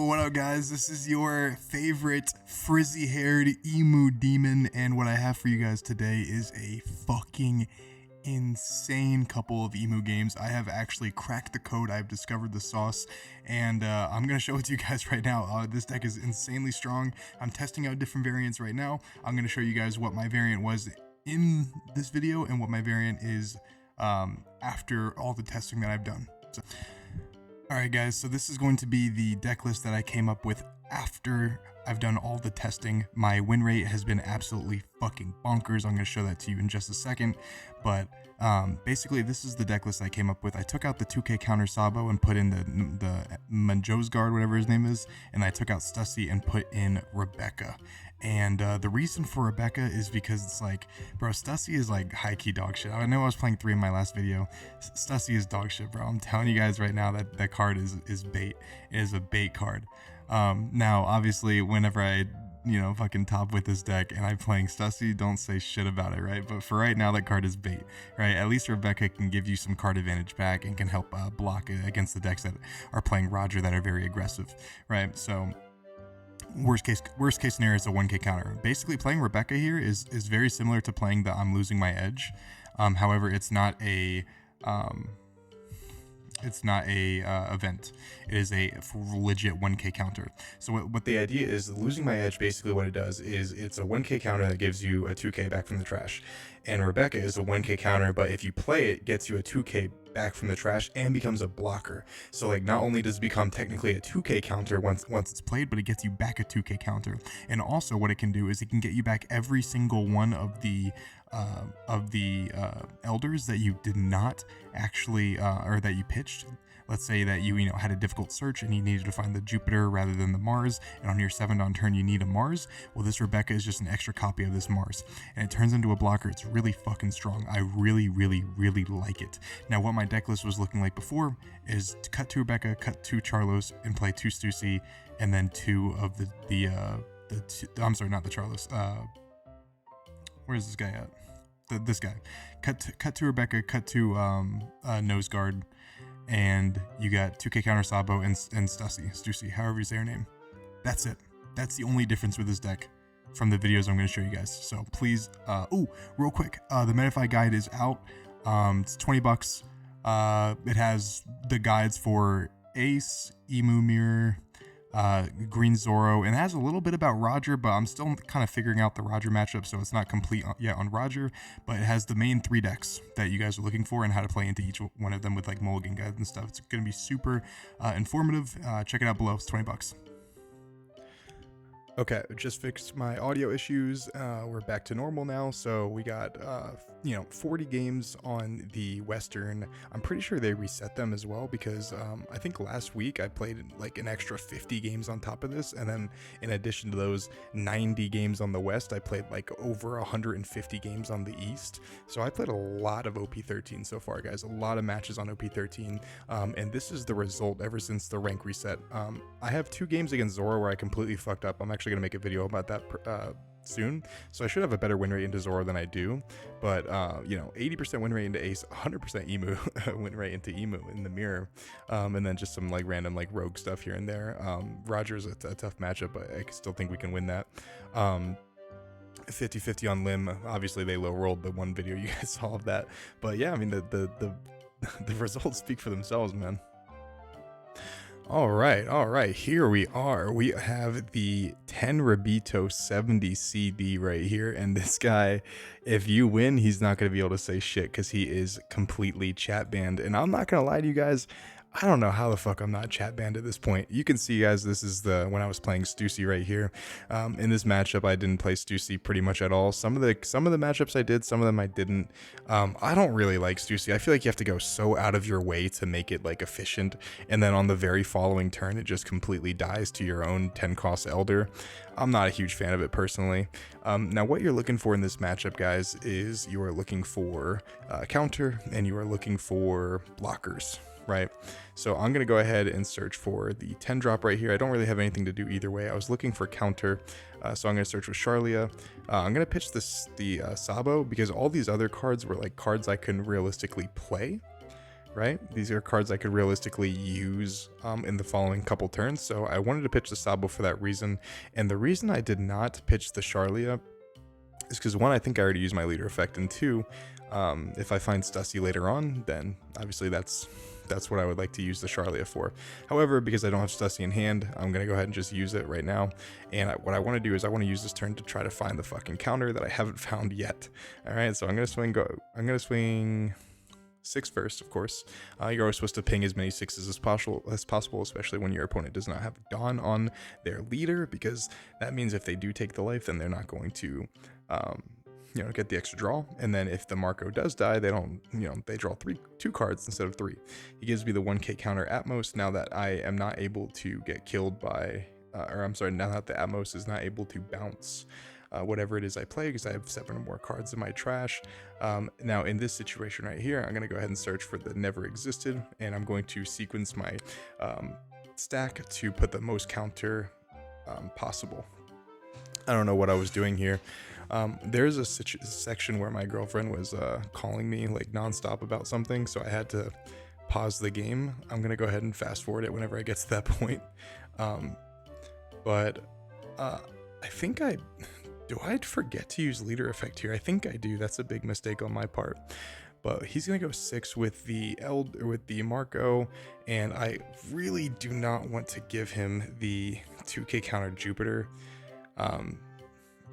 What up, guys? This is your favorite frizzy-haired emu demon, and what I have for you guys today is a fucking insane couple of emu games. I have actually cracked the code, I've discovered the sauce, and I'm gonna show it to you guys right now. This deck is insanely strong. I'm testing out different variants right now. I'm gonna show you guys what my variant was in this video and what my variant is after all the testing that I've done. So, alright guys, so this is going to be the deck list that I came up with after I've done all the testing. My win rate has been absolutely fucking bonkers. I'm going to show that to you in just a second. But basically, this is the deck list I came up with. I took out the 2k counter Sabo and put in the Manjosgard, whatever his name is, and I took out Stussy and put in Rebecca. And the reason for Rebecca is because it's like, bro, Stussy is like high-key dog shit. I know I was playing 3 in my last video. Stussy is dog shit, bro. I'm telling you guys right now that that card is bait. It is a bait card. Now, obviously, whenever I, fucking top with this deck and I'm playing Stussy, don't say shit about it, right? But for right now, that card is bait, right? At least Rebecca can give you some card advantage back and can help block it against the decks that are playing Roger that are very aggressive, right? So worst case scenario is a 1k counter. Basically, playing Rebecca here is very similar to playing the I'm losing my edge. However, it's not a event. It is a legit 1k counter. So what the idea is, losing my edge, basically what it does is it's a 1k counter that gives you a 2k back from the trash. And Rebecca is a 1k counter, but if you play it, gets you a 2k back from the trash and becomes a blocker. So like, not only does it become technically a 2k counter once it's played, but it gets you back a 2k counter. And also what it can do is it can get you back every single one of the elders that you did not actually or that you pitched. Let's say that you had a difficult search and you needed to find the Jupiter rather than the Mars, and on your 7th on turn you need a Mars. Well, this Rebecca is just an extra copy of this Mars, and it turns into a blocker. It's really fucking strong. I really like it. Now, what my deck list was looking like before is to cut 2 Rebecca, cut 2 Charlos, and play 2 Stussy, and then 2 of I'm sorry, not the Charlos. Where's this guy at? This guy. Cut 2 Rebecca, cut 2 Nose Guard, and you got 2k counter Sabo and Stussy, however you say her name. That's it. That's the only difference with this deck from the videos I'm going to show you guys. So please, real quick, the Metafy guide is out. It's 20 bucks. It has the guides for Ace, Emu Mirror, Green Zoro, and it has a little bit about Roger, but I'm still kind of figuring out the Roger matchup, so it's not complete yet on Roger. But it has the main 3 decks that you guys are looking for and how to play into each one of them with like mulligan guides and stuff. It's going to be super informative. Check it out below. It's 20 bucks. Okay, just fixed my audio issues. We're back to normal now. So we got 40 games on the Western. I'm pretty sure they reset them as well, because I think last week I played like an extra 50 games on top of this, and then in addition to those 90 games on the West, I played like over 150 games on the East. So I played a lot of OP13 so far, guys. A lot of matches on OP13, and this is the result ever since the rank reset. I have 2 games against Zoro where I completely fucked up. I'm actually gonna make a video about that soon, so I should have a better win rate into Zoro than I do. But 80% win rate into Ace, 100% Emu win rate into Emu in the mirror, and then just some like random like rogue stuff here and there. Roger's a tough matchup, but I still think we can win that. 50-50 on Lim. Obviously they low rolled the one video, you guys saw of that, but yeah, I mean the results speak for themselves, man. All right, here we are. We have the Tenryubito 70 CD right here, and this guy, if you win, he's not going to be able to say shit because he is completely chat banned. And I'm not going to lie to you guys, I don't know how the fuck I'm not chat banned at this point. You can see, guys, this is when I was playing Stussy right here. In this matchup, I didn't play Stussy pretty much at all. Some of the matchups I did, some of them I didn't. I don't really like Stussy. I feel like you have to go so out of your way to make it like efficient, and then on the very following turn, it just completely dies to your own 10-cost Elder. I'm not a huge fan of it personally. Now, what you're looking for in this matchup, guys, is you are looking for counter, and you are looking for blockers. Right, so I'm gonna go ahead and search for the 10 drop right here. I don't really have anything to do either way. I was looking for counter, so I'm gonna search with Charlia. I'm gonna pitch the Sabo, because all these other cards were like cards I couldn't realistically play. right? These are cards I could realistically use in the following couple turns. So I wanted to pitch the Sabo for that reason. And the reason I did not pitch the Charlia is because, one, I think I already used my leader effect, and two, if I find Stussy later on, then obviously that's what I would like to use the Charlia for. However, because I don't have Stussy in hand, I'm going to go ahead and just use it right now. And what I want to do is I want to use this turn to try to find the fucking counter that I haven't found yet. All right, so I'm going to swing 6 first, of course. You're always supposed to ping as many 6s as possible, especially when your opponent does not have Dawn on their leader, because that means if they do take the life, then they're not going to get the extra draw. And then if the Marco does die, they don't, they draw 2 cards instead of 3. He gives me the 1k counter Atmos now that I am not able to get killed by, now that the Atmos is not able to bounce whatever it is I play, because I have 7 or more cards in my trash. Now in this situation right here, I'm going to go ahead and search for the Never Existed, and I'm going to sequence my stack to put the most counter possible. I don't know what I was doing here. There's a section where my girlfriend was calling me like nonstop about something, so I had to pause the game. I'm going to go ahead and fast forward it whenever I get to that point. But I think do I forget to use leader effect here? I think I do. That's a big mistake on my part. But he's gonna go 6 with the Marco, and I really do not want to give him the 2k counter Jupiter,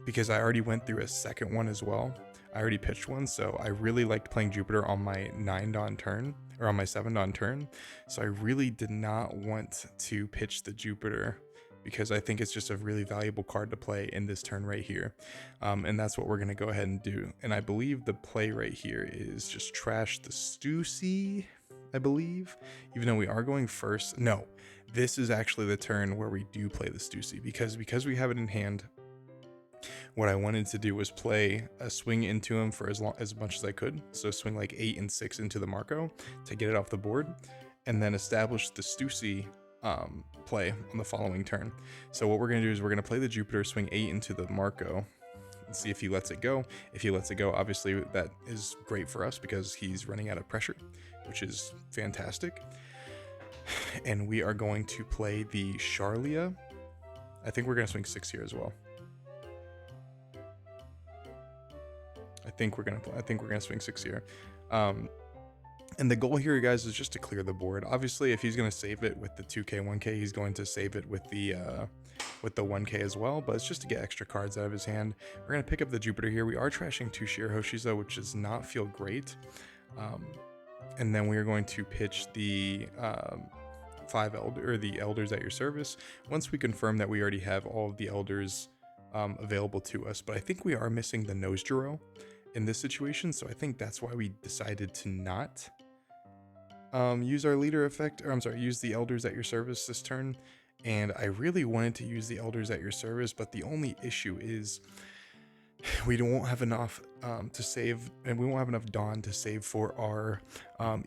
because I already went through a second one as well. I already pitched one, so I really liked playing Jupiter on my 9 Dawn turn, or on my 7 Dawn turn. So I really did not want to pitch the Jupiter, because I think it's just a really valuable card to play in this turn right here. And that's what we're going to go ahead and do. And I believe the play right here is just trash the Stussy, I believe, even though we are going first. No, this is actually the turn where we do play the Stussy, because we have it in hand. What I wanted to do was play a swing into him for as much as I could. So swing like 8 and 6 into the Marco to get it off the board, and then establish the Stussy play on the following turn. So what we're going to do is we're going to play the Jupiter, swing 8 into the Marco, and see if he lets it go. If he lets it go, obviously that is great for us because he's running out of pressure, which is fantastic. And we are going to play the Charlia. I think we're going to swing 6 here as well. I think we're gonna swing 6 here. And the goal here, guys, is just to clear the board. Obviously, if he's going to save it with the 2k, 1k, he's going to save it with the 1k as well, but it's just to get extra cards out of his hand. We're going to pick up the Jupiter here. We are trashing 2 Shirahoshis, though, which does not feel great. And then we are going to pitch the the elders at your service, once we confirm that we already have all of the elders available to us. But I think we are missing the Nozdro in this situation, so I think that's why we decided to not use our leader effect, or use the elders at your service this turn. And I really wanted to use the elders at your service, but the only issue is we won't have enough to save, and we won't have enough Dawn to save for our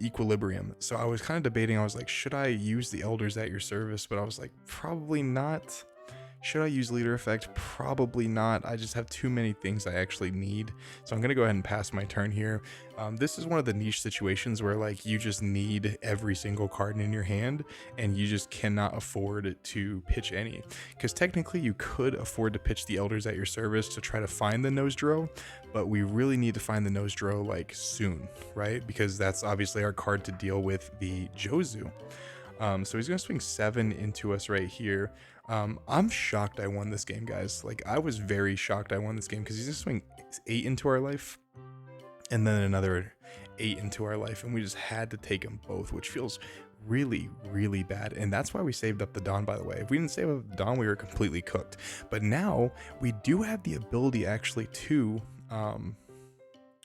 equilibrium. So I was kind of debating. I was like, should I use the elders at your service? But I was like, probably not. Should I use leader effect? Probably not. I just have too many things I actually need. So I'm going to go ahead and pass my turn here. This is one of the niche situations where like you just need every single card in your hand and you just cannot afford to pitch any. Because technically you could afford to pitch the elders at your service to try to find the Nozdro, but we really need to find the Nozdro like soon, right? Because that's obviously our card to deal with the Jozu. So he's going to swing 7 into us right here. I'm shocked I won this game, guys. Like, I was very shocked I won this game because he's going to swing 8 into our life and then another 8 into our life. And we just had to take them both, which feels really, really bad. And that's why we saved up the Dawn, by the way. If we didn't save up the Dawn, we were completely cooked. But now we do have the ability actually to,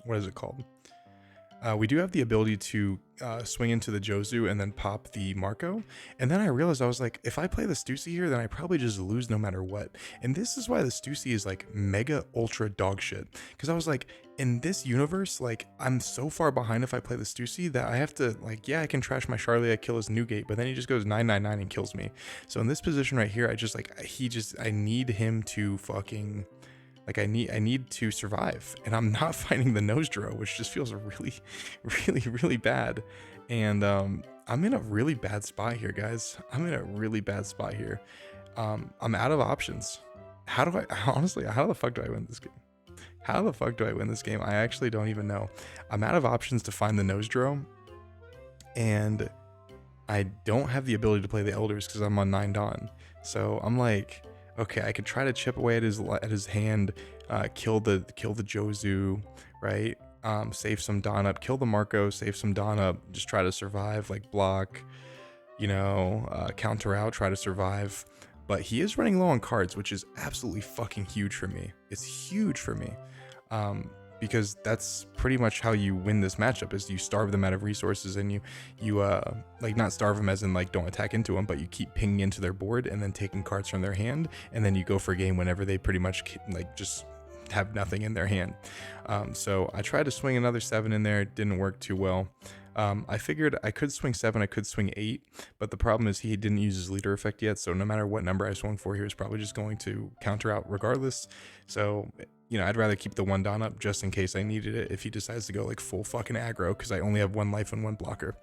what is it called? We do have the ability to swing into the Jozu and then pop the Marco. And then I realized, I was like, if I play the Stussy here, then I probably just lose no matter what. And this is why the Stussy is like mega ultra dog shit. Because I was like, in this universe, like I'm so far behind if I play the Stussy that I have to like, yeah, I can trash my Charlie, I kill his Newgate, but then he just goes 999 and kills me. So in this position right here, I just like, I need him to fucking... Like I need to survive, and I'm not finding the Nozdro, which just feels really, really, really bad. And I'm in a really bad spot here, guys. I'm in a really bad spot here. I'm out of options. How do I, honestly, how the fuck do I win this game? How the fuck do I win this game? I actually don't even know. I'm out of options to find the nose drone, and I don't have the ability to play the elders because I'm on 9 Dawn. So I'm like, okay, I could try to chip away at his hand, kill the Jozu, right? Save some Dawn up, kill the Marco, save some Dawn up, just try to survive, like block, you know, counter out, try to survive. But he is running low on cards, which is absolutely fucking huge for me. It's huge for me. Because that's pretty much how you win this matchup, is you starve them out of resources, and you like, not starve them as in like don't attack into them, but you keep pinging into their board and then taking cards from their hand, and then you go for a game whenever they pretty much like just have nothing in their hand. So I tried to swing another 7 in there. It didn't work too well. I figured I could swing 7, I could swing 8, but the problem is he didn't use his leader effect yet, so no matter what number I swung for, he was probably just going to counter out regardless. So, you know, I'd rather keep the 1 Dawn up just in case I needed it if he decides to go like full fucking aggro, because I only have 1 life and 1 blocker.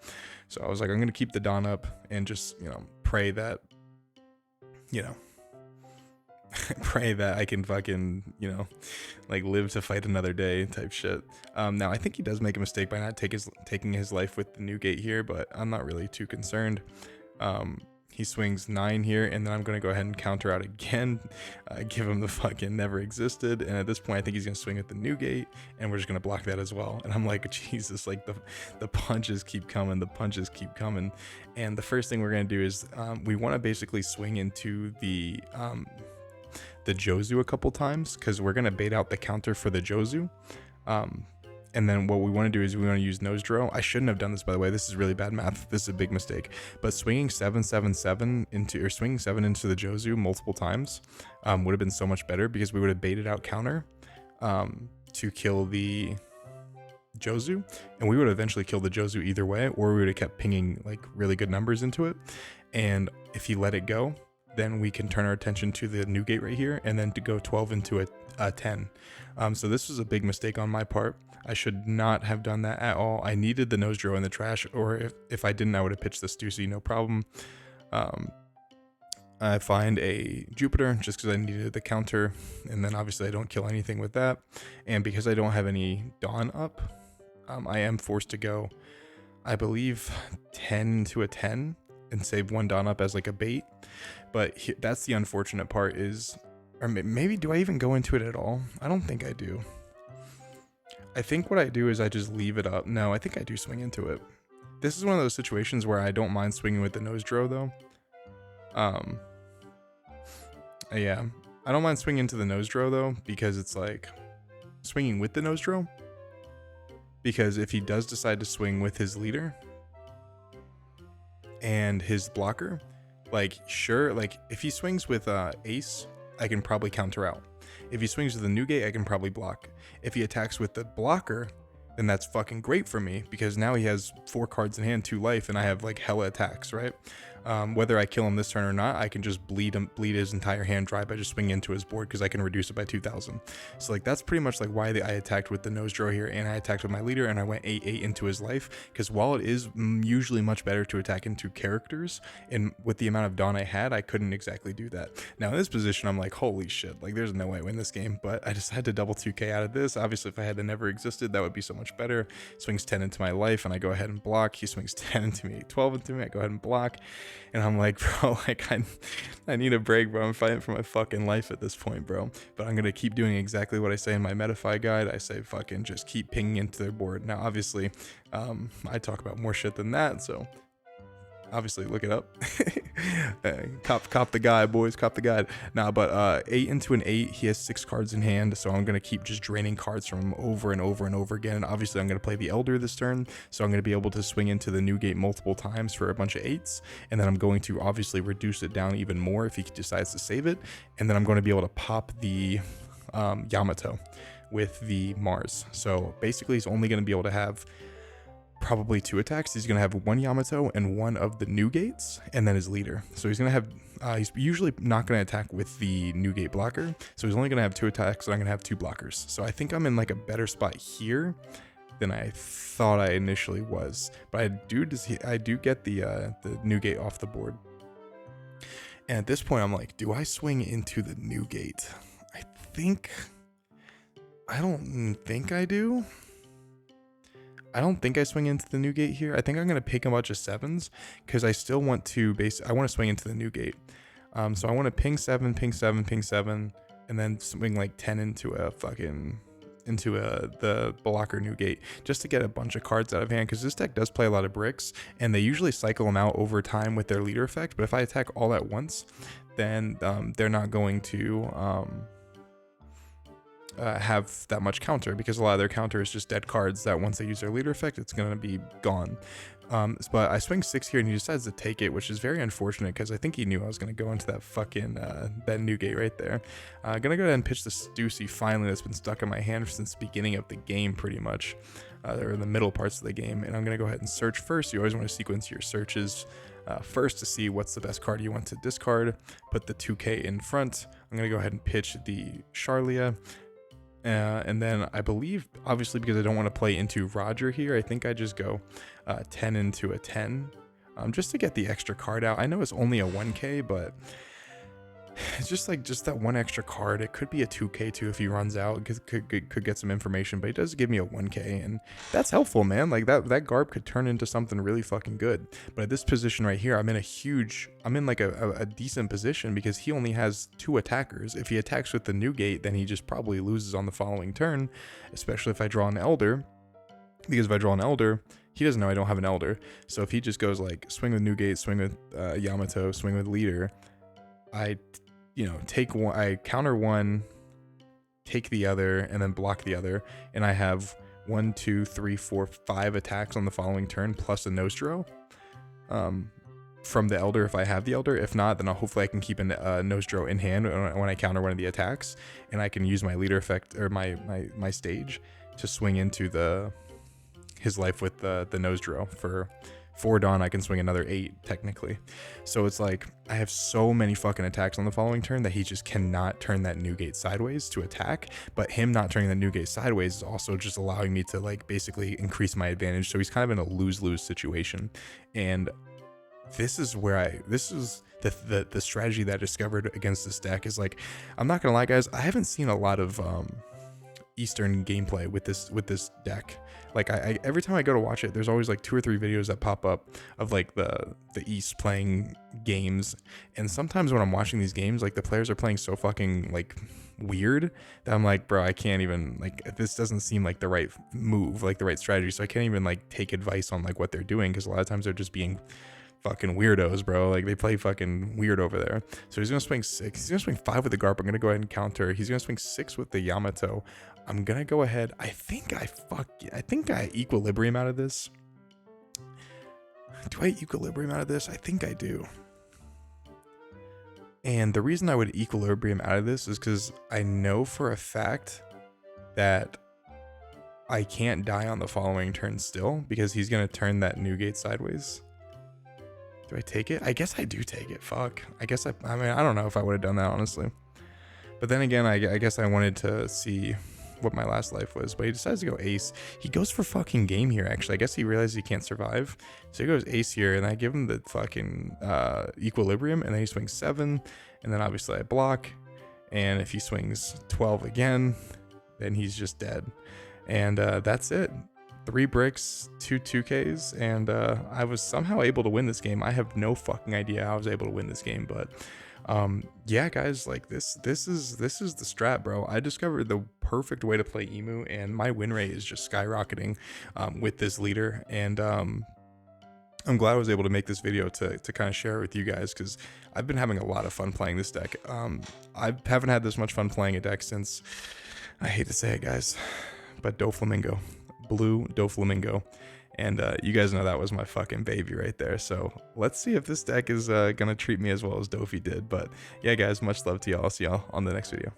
So I was like, I'm gonna keep the Dawn up and just, you know, pray that, you know, pray that I can fucking, you know, like live to fight another day type shit. Now I think he does make a mistake by not taking his life with the Newgate here, but I'm not really too concerned. He swings 9 here, and then I'm going to go ahead and counter out again, give him the fucking never existed, and at this point I think he's going to swing at the Newgate, and we're just going to block that as well. And I'm like, Jesus, like the punches keep coming, and the first thing we're going to do is we want to basically swing into the Jozu a couple times, because we're going to bait out the counter for the Jozu. And then what we want to do is we want to use nose drill. I shouldn't have done this, by the way. This is really bad math. This is a big mistake. But swinging 7/7/7 into, or swinging 7 into the Jozu multiple times would have been so much better, because we would have baited out counter to kill the Jozu, and we would eventually kill the Jozu either way, or we would have kept pinging like really good numbers into it. And if he let it go, then we can turn our attention to the Newgate right here, and then to go 12 into a 10. So this was a big mistake on my part. I should not have done that at all. I needed the nose drill in the trash, or if I didn't, I would have pitched the Stussy, no problem. I find a Jupiter just because I needed the counter, and then obviously I don't kill anything with that. And because I don't have any Dawn up, I am forced to go, I believe, 10 to a 10 and save 1 Dawn up as like a bait. But that's the unfortunate part, is, or maybe do I even go into it at all? I don't think I do. I think what I do is I just leave it up. No, I think I do swing into it. This is one of those situations where I don't mind swinging with the nose dro though. Yeah, I don't mind swinging into the nose dro though, because it's like swinging with the nose dro. Because if he does decide to swing with his leader and his blocker, like, sure, like if he swings with ace, I can probably counter out. If he swings with the Newgate, I can probably block. If he attacks with the blocker, then that's fucking great for me, because now he has 4 cards in hand, 2 life, and I have like hella attacks, right? Whether I kill him this turn or not, I can just bleed his entire hand dry by just swinging into his board, because I can reduce it by 2,000. So like that's pretty much like why I attacked with the nose draw here, and I attacked with my leader, and I went 8/8 into his life, because while it is usually much better to attack into characters, and with the amount of Dawn I had, I couldn't exactly do that. Now in this position, I'm like, holy shit, like there's no way I win this game, but I just had to double 2k out of this. Obviously, if I had the never existed, that would be so much better. Swings 10 into my life, and I go ahead and block. He swings 10 into me, 12 into me, I go ahead and block. And I'm like, bro, like I need a break, bro. I'm fighting for my fucking life at this point, bro. But I'm gonna keep doing exactly what I say in my Metafy guide. I say fucking just keep pinging into their board. Now, obviously, I talk about more shit than that, so obviously look it up. Cop the guide, boys, cop the guide. Nah, but 8 into an 8, he has 6 cards in hand, so I'm gonna keep just draining cards from him over and over and over again. And obviously I'm gonna play the Elder this turn, so I'm gonna be able to swing into the Newgate multiple times for a bunch of 8s, and then I'm going to obviously reduce it down even more if he decides to save it, and then I'm going to be able to pop the Yamato with the Mars. So basically he's only going to be able to have probably 2 attacks. He's going to have 1 Yamato and 1 of the Newgates, and then his leader. So he's going to have, he's usually not going to attack with the Newgate blocker. So he's only going to have 2 attacks, and I'm going to have 2 blockers. So I think I'm in like a better spot here than I thought I initially was. But I do get the Newgate off the board. And at this point, I'm like, do I swing into the Newgate? I don't think I do. I don't think I swing into the Newgate here. I think I'm going to pick a bunch of 7s because I still want to I want to swing into the Newgate. So I want to ping 7, ping 7, ping 7, and then swing like 10 into the blocker Newgate just to get a bunch of cards out of hand, because this deck does play a lot of bricks and they usually cycle them out over time with their leader effect. But if I attack all at once, then they're not going to have that much counter, because a lot of their counter is just dead cards that once they use their leader effect, it's going to be gone. But I swing 6 here and he decides to take it, which is very unfortunate because I think he knew I was going to go into that fucking that Newgate right there. Gonna go ahead and pitch the Stussy finally that's been stuck in my hand since the beginning of the game pretty much. They're in the middle parts of the game, and I'm going to go ahead and search first. You always want to sequence your searches first to see what's the best card you want to discard. Put the 2K in front. I'm going to go ahead and pitch the Charlia. And then I believe, obviously, because I don't want to play into Roger here, I think I just go 10 into a 10 just to get the extra card out. I know it's only a 1K, but it's just that one extra card. It could be a 2K too if he runs out. Could get some information, but he does give me a 1K, and that's helpful, man. Like that Garb could turn into something really fucking good. But at this position right here, I'm in like a decent position because he only has 2 attackers. If he attacks with the Newgate, then he just probably loses on the following turn, especially if I draw an Elder. Because if I draw an Elder, he doesn't know I don't have an Elder. So if he just goes like swing with Newgate, swing with Yamato, swing with Leader, I take one, I counter one, take the other, and then block the other, and I have 1, 2, 3, 4, 5 attacks on the following turn plus a Nostro from the Elder if I have the Elder. If not, then hopefully I can keep a Nostro in hand when I counter one of the attacks, and I can use my leader effect or my stage to swing into his life with the Nostro. For Dawn, I can swing another 8 technically. So it's like I have so many fucking attacks on the following turn that he just cannot turn that Newgate sideways to attack. But him not turning the Newgate sideways is also just allowing me to like basically increase my advantage. So he's kind of in a lose-lose situation. And this is the strategy that I discovered against this deck is like, I'm not gonna lie, guys, I haven't seen a lot of Eastern gameplay with this deck. Like I every time I go to watch it, there's always like 2 or 3 videos that pop up of like the East playing games, and sometimes when I'm watching these games, like the players are playing so fucking like weird that I'm like, bro, I can't even, like, this doesn't seem like the right move, like the right strategy, so I can't even like take advice on like what they're doing, because a lot of times they're just being fucking weirdos, bro. Like they play fucking weird over there. So he's gonna swing 6. He's gonna swing 5 with the Garp. I'm gonna go ahead and counter. He's gonna swing 6 with the Yamato. I'm gonna go ahead. I think I equilibrium out of this. Do I equilibrium out of this? I think I do. And the reason I would equilibrium out of this is because I know for a fact that I can't die on the following turn still, because he's gonna turn that Newgate sideways. Do I take it? I guess I do take it. Fuck. I mean, I don't know if I would have done that, honestly. But then again, I guess I wanted to see what my last life was. But he decides to go ace. He goes for fucking game here, actually. I guess he realizes he can't survive. So he goes ace here, and I give him the fucking equilibrium, and then he swings 7. And then obviously I block. And if he swings 12 again, then he's just dead. And that's it. 3 bricks, 2 2Ks, and I was somehow able to win this game. I have no fucking idea how I was able to win this game, but yeah, guys, like this is the strat, bro. I discovered the perfect way to play Emu, and my win rate is just skyrocketing with this leader, and I'm glad I was able to make this video to kind of share it with you guys, because I've been having a lot of fun playing this deck. I haven't had this much fun playing a deck since, I hate to say it, guys, but Doflamingo. Blue Doflamingo, and you guys know that was my fucking baby right there. So let's see if this deck is gonna treat me as well as Dofi did. But yeah, guys, much love to y'all. I'll see y'all on the next video.